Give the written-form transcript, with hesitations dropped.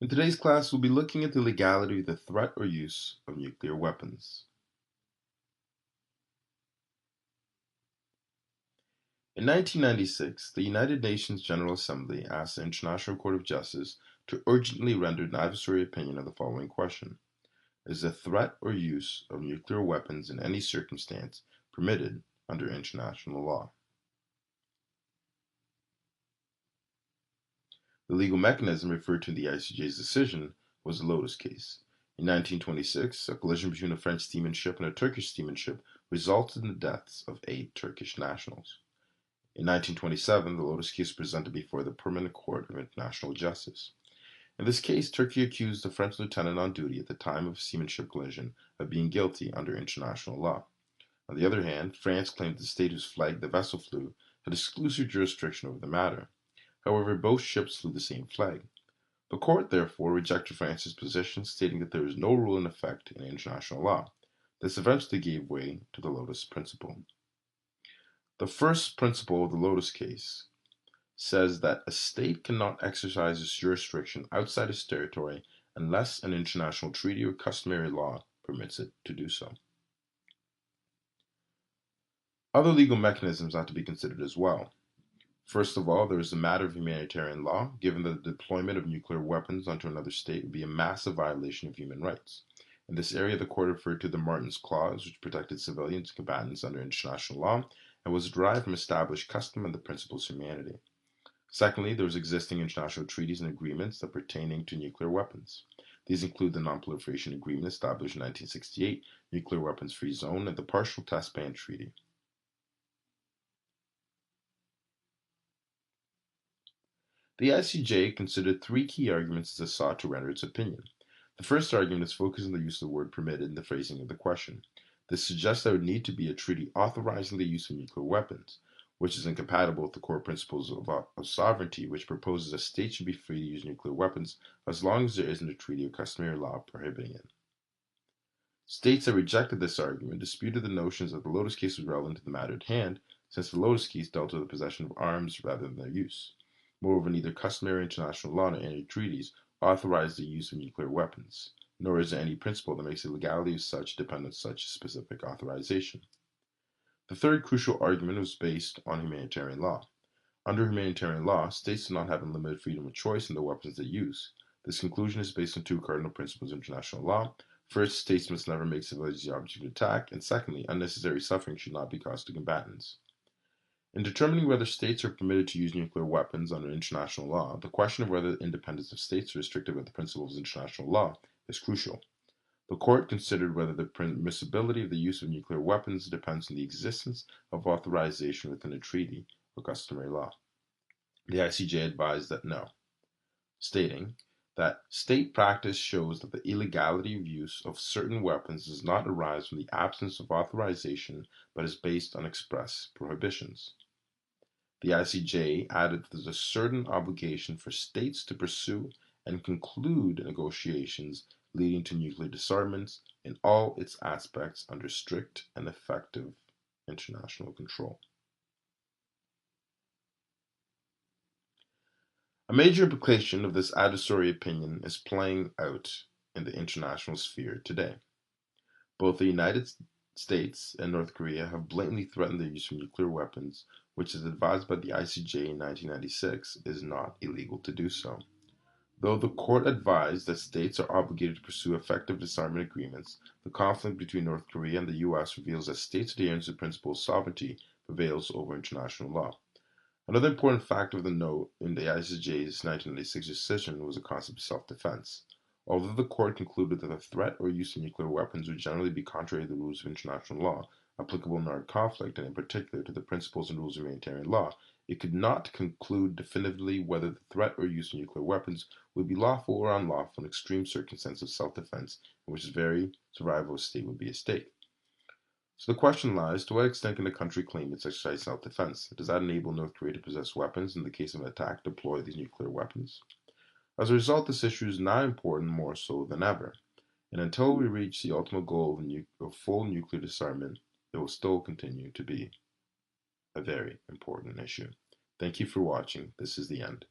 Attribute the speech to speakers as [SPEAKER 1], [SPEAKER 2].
[SPEAKER 1] In today's class, we'll be looking at the legality of the threat or use of nuclear weapons. In 1996, the United Nations General Assembly asked the International Court of Justice to urgently render an advisory opinion of the following question: is the threat or use of nuclear weapons in any circumstance permitted under international law? The legal mechanism referred to in the ICJ's decision was the Lotus case. In 1926, a collision between a French steaming ship and a Turkish steaming ship resulted in the deaths of 8 Turkish nationals. In 1927, the Lotus case was presented before the Permanent Court of International Justice. In this case, Turkey accused a French lieutenant on duty at the time of a seamanship collision of being guilty under international law. On the other hand, France claimed the state whose flag the vessel flew had exclusive jurisdiction over the matter. However, both ships flew the same flag. The court therefore rejected France's position, stating that there is no rule in effect in international law. This eventually gave way to the Lotus principle. The first principle of the Lotus case says that a state cannot exercise its jurisdiction outside its territory unless an international treaty or customary law permits it to do so. Other legal mechanisms have to be considered as well. First of all, there is the matter of humanitarian law, given that the deployment of nuclear weapons onto another state would be a massive violation of human rights. In this area, the court referred to the Martens Clause, which protected civilians and combatants under international law, and was derived from established custom and the principles of humanity. Secondly, there was existing international treaties and agreements that pertaining to nuclear weapons. These include the Non-Proliferation Agreement established in 1968, Nuclear Weapons Free Zone, and the Partial Test Ban Treaty. The ICJ considered 3 key arguments as it sought to render its opinion. The first argument is focused on the use of the word permitted in the phrasing of the question. This suggests there would need to be a treaty authorizing the use of nuclear weapons, which is incompatible with the core principles of sovereignty, which proposes a state should be free to use nuclear weapons as long as there isn't a treaty or customary law prohibiting it. States that rejected this argument disputed the notions that the Lotus case was relevant to the matter at hand, since the Lotus case dealt with the possession of arms rather than their use. Moreover, neither customary international law nor any treaties authorize the use of nuclear weapons, nor is there any principle that makes the legality of such depend on such specific authorization. The third crucial argument was based on humanitarian law. Under humanitarian law, states do not have unlimited freedom of choice in the weapons they use. This conclusion is based on 2 cardinal principles of international law. First, states must never make civilians the object of attack, and secondly, unnecessary suffering should not be caused to combatants. In determining whether states are permitted to use nuclear weapons under international law, the question of whether the independence of states is restricted by the principles of international law is crucial. The court considered whether the permissibility of the use of nuclear weapons depends on the existence of authorization within a treaty or customary law. The ICJ advised that no, stating that state practice shows that the illegality of use of certain weapons does not arise from the absence of authorization but is based on express prohibitions. The ICJ added that there's a certain obligation for states to pursue and conclude negotiations leading to nuclear disarmament in all its aspects under strict and effective international control. A major implication of this adversary opinion is playing out in the international sphere today. Both the United States and North Korea have blatantly threatened the use of nuclear weapons, which, as advised by the ICJ in 1996, is not illegal to do so. Though the court advised that states are obligated to pursue effective disarmament agreements, the conflict between North Korea and the U.S. reveals that states' adherence to the principle of sovereignty prevails over international law. Another important factor of the note in the ICJ's 1996 decision was the concept of self-defense. Although the court concluded that the threat or use of nuclear weapons would generally be contrary to the rules of international law applicable in armed conflict, and in particular to the principles and rules of humanitarian law, it could not conclude definitively whether the threat or use of nuclear weapons would be lawful or unlawful in extreme circumstances of self-defense in which the very survival of the state would be at stake. So the question lies, to what extent can a country claim its exercise self-defense? Does that enable North Korea to possess weapons in the case of an attack, deploy these nuclear weapons? As a result, this issue is now important more so than ever. And until we reach the ultimate goal of full nuclear disarmament, it will still continue to be a very important issue. Thank you for watching. This is the end.